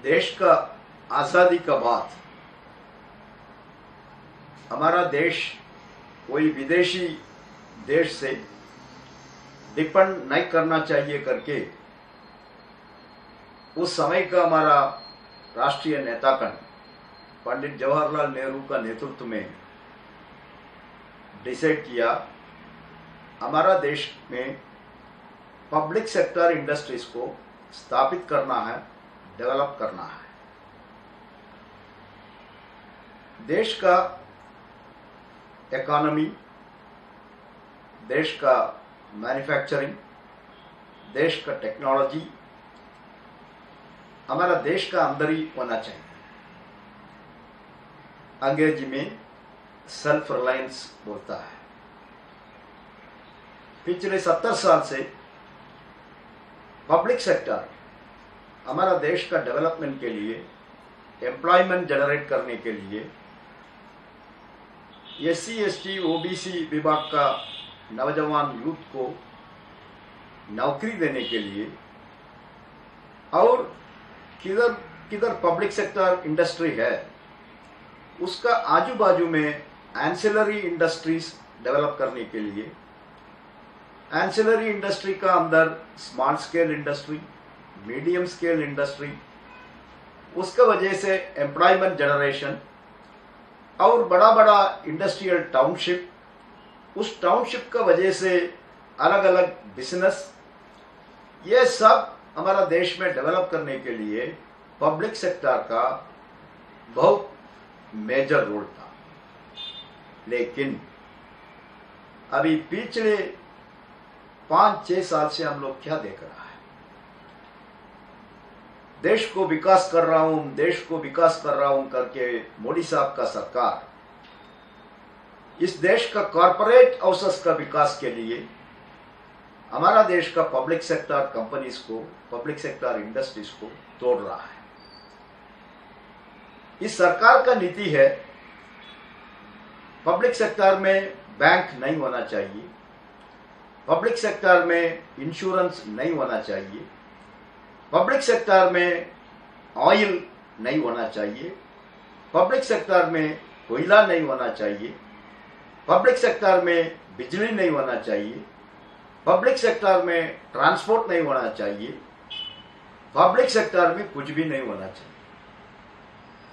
देश का आज़ादी का बाद हमारा देश कोई विदेशी देश से डिपेंड नहीं करना चाहिए करके उस समय का हमारा राष्ट्रीय नेतागण पंडित जवाहरलाल नेहरू का नेतृत्व में डिसाइड किया। हमारा देश में पब्लिक सेक्टर इंडस्ट्रीज को स्थापित करना है, डेवलप करना है। देश का इकोनॉमी, देश का मैन्युफैक्चरिंग, देश का टेक्नोलॉजी हमारा देश का अंदर ही होना चाहिए। अंग्रेजी में सेल्फ रिलायंस बोलता है। पिछले 70 साल से पब्लिक सेक्टर हमारा देश का डेवलपमेंट के लिए, एम्प्लॉयमेंट जनरेट करने के लिए, SC, ST, OBC विभाग का नौजवान यूथ को नौकरी देने के लिए और किधर किधर पब्लिक सेक्टर इंडस्ट्री है उसका आजू बाजू में एंसिलरी इंडस्ट्रीज डेवलप करने के लिए, एंसिलरी इंडस्ट्री का अंदर small scale industry, medium scale industry, उसका वजह से एम्प्लॉयमेंट जनरेशन और बड़ा बड़ा इंडस्ट्रियल टाउनशिप, उस टाउनशिप का वजह से अलग अलग बिजनेस, ये सब हमारा देश में डेवलप करने के लिए पब्लिक सेक्टर का बहुत मेजर रोल था। लेकिन अभी पिछले 5-6 साल से हम लोग क्या देख रहा है, देश को विकास कर रहा हूं, देश को विकास कर रहा हूं करके मोदी साहब का सरकार इस देश का कॉरपोरेट अवसर का विकास के लिए हमारा देश का पब्लिक सेक्टर कंपनीज को, पब्लिक सेक्टर इंडस्ट्रीज को तोड़ रहा है। इस सरकार का नीति है पब्लिक सेक्टर में बैंक नहीं होना चाहिए, पब्लिक सेक्टर में इंश्योरेंस नहीं होना चाहिए, पब्लिक सेक्टर में ऑयल नहीं होना चाहिए, पब्लिक सेक्टर में कोयला नहीं होना चाहिए, पब्लिक सेक्टर में बिजली नहीं होना चाहिए, पब्लिक सेक्टर में ट्रांसपोर्ट नहीं होना चाहिए, पब्लिक सेक्टर में कुछ भी नहीं होना चाहिए।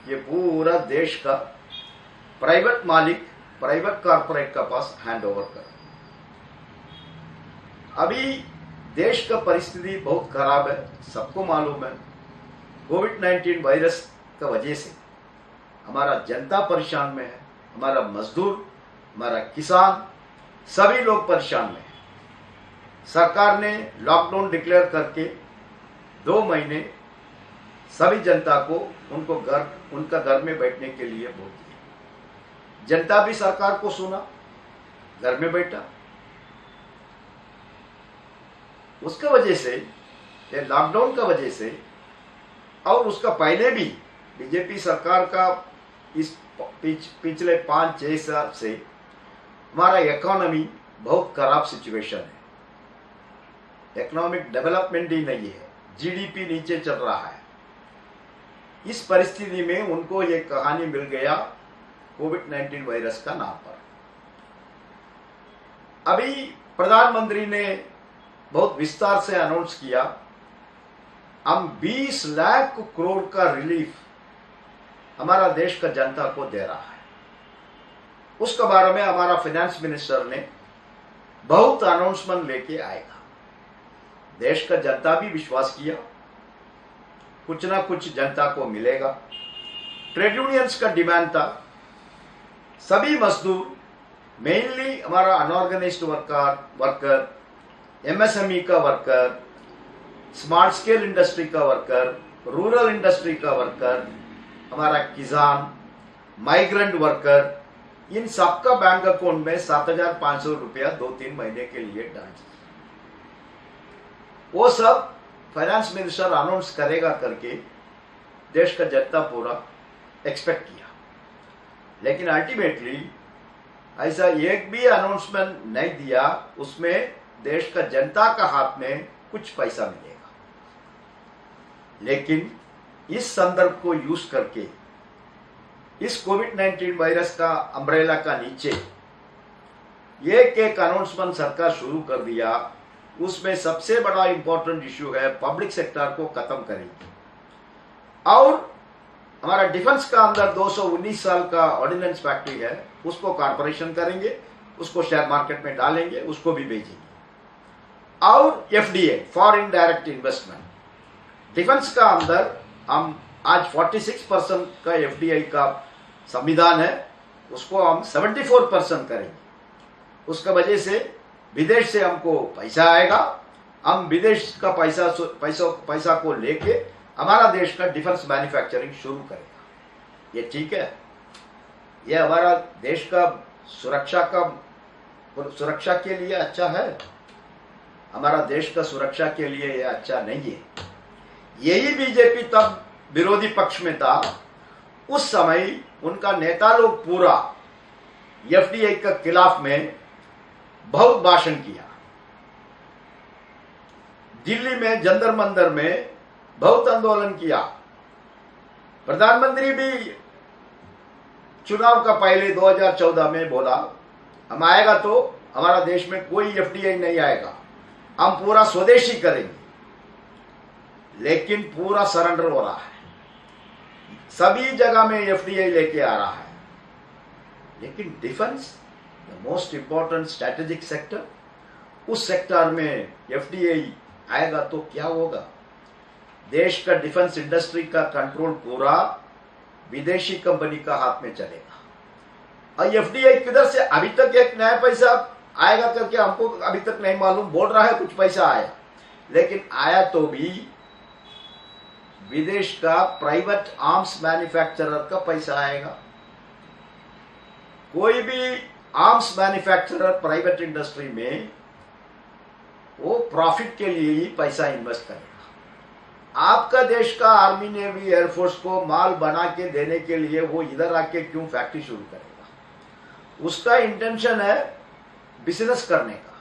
ये पूरा देश का प्राइवेट मालिक, प्राइवेट कॉर्पोरेट का पास हैंड ओवर कर। अभी देश का परिस्थिति बहुत खराब है, सबको मालूम है। कोविड-19 वायरस का वजह से हमारा जनता परेशान में है, हमारा मजदूर, हमारा किसान, सभी लोग परेशान में है। सरकार ने लॉकडाउन डिक्लेयर करके 2 महीने सभी जनता को उनका घर में बैठने के लिए बोल दिया। जनता भी सरकार को सुना, घर में बैठा। उसका वजह से, लॉकडाउन का वजह से और उसका पहले भी बीजेपी सरकार का इस पिछले 5-6 साल से हमारा इकोनॉमी बहुत खराब सिचुएशन है। इकोनॉमिक डेवलपमेंट ही नहीं है, GDP नीचे चल रहा है। इस परिस्थिति में उनको ये कहानी मिल गया कोविड-19 वायरस का नाम पर। अभी प्रधानमंत्री ने बहुत विस्तार से अनाउंस किया, हम 20 लाख करोड़ का रिलीफ हमारा देश का जनता को दे रहा है। उसके बारे में हमारा फाइनेंस मिनिस्टर ने बहुत अनाउंसमेंट लेके आएगा। देश का जनता भी विश्वास किया, कुछ ना कुछ जनता को मिलेगा। ट्रेड यूनियंस का डिमांड था, सभी मजदूर, मेनली हमारा अनऑर्गेनाइज्ड वर्कर, MSME का वर्कर, स्मॉल स्केल इंडस्ट्री का वर्कर, रूरल इंडस्ट्री का वर्कर, हमारा किसान, माइग्रेंट वर्कर, इन सबका बैंक अकाउंट में 7,500 रुपया 2-3 महीने के लिए डाल दिया। वो सब फाइनेंस मिनिस्टर अनाउंस करेगा करके देश का जनता पूरा एक्सपेक्ट किया। लेकिन अल्टीमेटली ऐसा एक भी अनाउंसमेंट नहीं दिया, उसमें देश का जनता का हाथ में कुछ पैसा मिलेगा। लेकिन इस संदर्भ को यूज करके इस कोविड-19 वायरस का अम्ब्रेला का नीचे एक अनाउंसमेंट सरकार शुरू कर दिया। उसमें सबसे बड़ा इंपॉर्टेंट इश्यू है पब्लिक सेक्टर को खत्म करेंगे और हमारा डिफेंस का अंदर 219 साल का ऑर्डिनेंस फैक्ट्री है, उसको कॉर्पोरेशन करेंगे, उसको शेयर मार्केट में डालेंगे, उसको भी बेचेंगे। और FDA foreign direct investment defence का अंदर हम आज 46% का एफडीआई का संविधान है, उसको हम 74% करेंगे। उसका वजह से विदेश से हमको पैसा आएगा, हम विदेश का पैसा को लेके हमारा देश का डिफेंस मैन्युफैक्चरिंग शुरू करेगा। ये ठीक है, ये हमारा देश का सुरक्षा के लिए अच्छा है, हमारा देश का सुरक्षा के लिए ये अच्छा नहीं है। यही बीजेपी तब विरोधी पक्ष में था, उस समय उनका नेता लोग पूरा एफडीआई के खिलाफ में बहुत भाषण किया, दिल्ली में जंतर मंतर में बहुत आंदोलन किया। प्रधानमंत्री भी चुनाव का पहले 2014 में बोला हम आएगा तो हमारा देश में कोई एफडीआई नहीं आएगा, हम पूरा स्वदेशी करेंगे। लेकिन पूरा सरेंडर हो रहा है, सभी जगह में एफडीआई लेके आ रहा है। लेकिन defence the most important strategic sector, उस सेक्टर में एफडीआई आएगा तो क्या होगा? देश का डिफेंस इंडस्ट्री का कंट्रोल पूरा विदेशी कंपनी का हाथ में चलेगा। और एफडीआई किधर से, अभी तक एक नया पैसा आएगा करके हमको अभी तक नहीं मालूम, बोल रहा है कुछ पैसा आया, लेकिन आया तो भी विदेश का प्राइवेट आर्म्स मैन्युफैक्चरर का पैसा आएगा। कोई भी आर्म्स मैन्युफैक्चरर प्राइवेट इंडस्ट्री में वो प्रॉफिट के लिए ही पैसा इन्वेस्ट करेगा। आपका देश का आर्मी नेवी एयरफोर्स को माल बना के देने के लिए वो इधर आके क्यों फैक्ट्री शुरू करेगा? उसका इंटेंशन है बिजनेस करने का,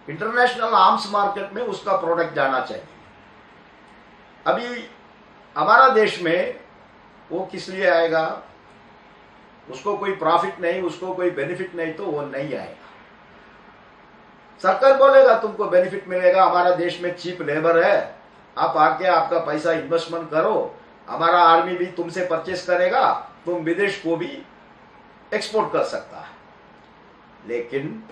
इंटरनेशनल आर्म्स मार्केट में उसका प्रोडक्ट जाना चाहिए। अभी हमारा देश में वो किस लिए आएगा? उसको कोई प्रॉफिट नहीं, उसको कोई बेनिफिट नहीं, तो वो नहीं आएगा। सरकार बोलेगा तुमको बेनिफिट मिलेगा, हमारा देश में चीप लेबर है, आप आके आपका पैसा इन्वेस्टमेंट करो, हमारा आर्मी भी तुमसे परचेस करेगा, तुम विदेश को भी एक्सपोर्ट कर सकता है। लेकिन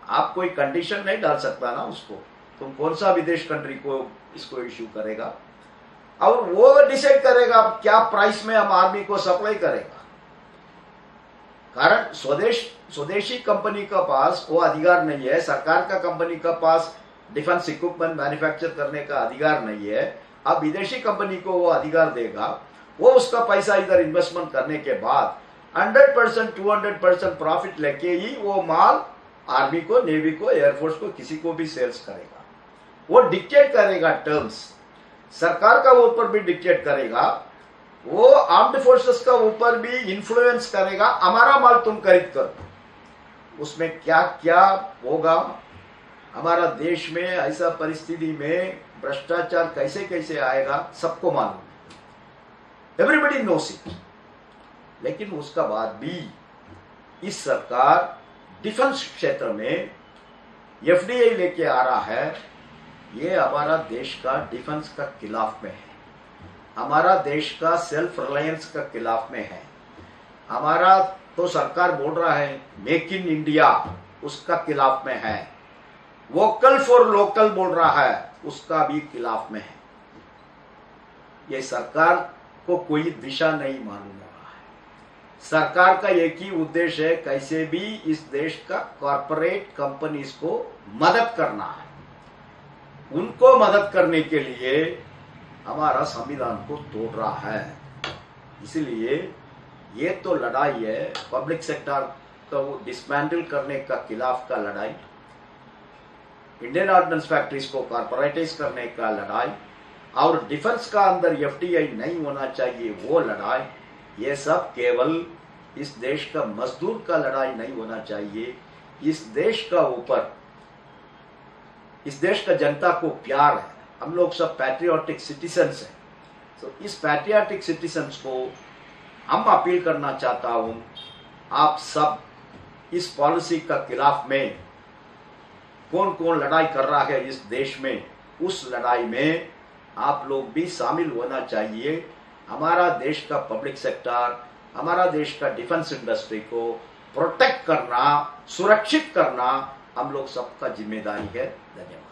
आप कोई कंडीशन नहीं डाल सकता ना उसको, तुम कौन सा विदेश कंट्री को इसको इश्यू करेगा और वो डिसाइड करेगा क्या प्राइस में हम आर्मी को सप्लाई करेगा। कारण स्वदेशी कंपनी का पास वो अधिकार नहीं है, सरकार का कंपनी का पास डिफेंस इक्विपमेंट मैन्युफैक्चर करने का अधिकार नहीं है। अब विदेशी कंपनी को वो अधिकार देगा, वो उसका पैसा इधर इन्वेस्टमेंट करने के बाद 100% 200% प्रॉफिट लेके ही वो माल आर्मी को, नेवी को, एयरफोर्स को, किसी को भी सेल्स करेगा। वो डिक्टेट करेगा टर्म्स, सरकार का ऊपर भी डिक्टेट करेगा, वो आर्म्ड फोर्सेस का ऊपर भी इन्फ्लुएंस करेगा, हमारा माल तुम खरीद करो। उसमें क्या क्या होगा हमारा देश में, ऐसा परिस्थिति में भ्रष्टाचार कैसे कैसे आएगा सबको मालूम है, एवरीबडी नोस इट। लेकिन उसका बाद भी इस सरकार डिफेंस क्षेत्र में एफडीआई लेके आ रहा है, ये हमारा देश का डिफेंस का खिलाफ में है, हमारा देश का सेल्फ रिलायंस का खिलाफ में है। हमारा तो सरकार बोल रहा है मेक इन इंडिया, उसका खिलाफ में है। वोकल फॉर लोकल बोल रहा है, उसका भी खिलाफ में है। ये सरकार को कोई दिशा नहीं मालूम हो रहा है। सरकार का एक ही उद्देश्य है, कैसे भी इस देश का कॉरपोरेट कंपनीज को मदद करना है। उनको मदद करने के लिए हमारा संविधान को तोड़ रहा है। इसलिए ये तो लड़ाई है पब्लिक सेक्टर को डिसमेंटल करने का खिलाफ का लड़ाई, इंडियन ऑर्डिनेंस फैक्ट्रीज को कॉर्पोरेटाइज करने का लड़ाई, और डिफेंस का अंदर एफडीआई नहीं होना चाहिए वो लड़ाई। ये सब केवल इस देश का मजदूर का लड़ाई नहीं होना चाहिए। इस देश का ऊपर, इस देश का जनता को प्यार है, हम लोग सब पैट्रियोटिक सिटीजन्स हैं। तो इस पैट्रियाटिक सिटीजन्स को हम अपील करना चाहता हूं, आप सब इस पॉलिसी का खिलाफ में कौन कौन लड़ाई कर रहा है इस देश में, उस लड़ाई में आप लोग भी शामिल होना चाहिए। हमारा देश का पब्लिक सेक्टर, हमारा देश का डिफेंस इंडस्ट्री को प्रोटेक्ट करना, सुरक्षित करना हम लोग सबका जिम्मेदारी है। धन्यवाद।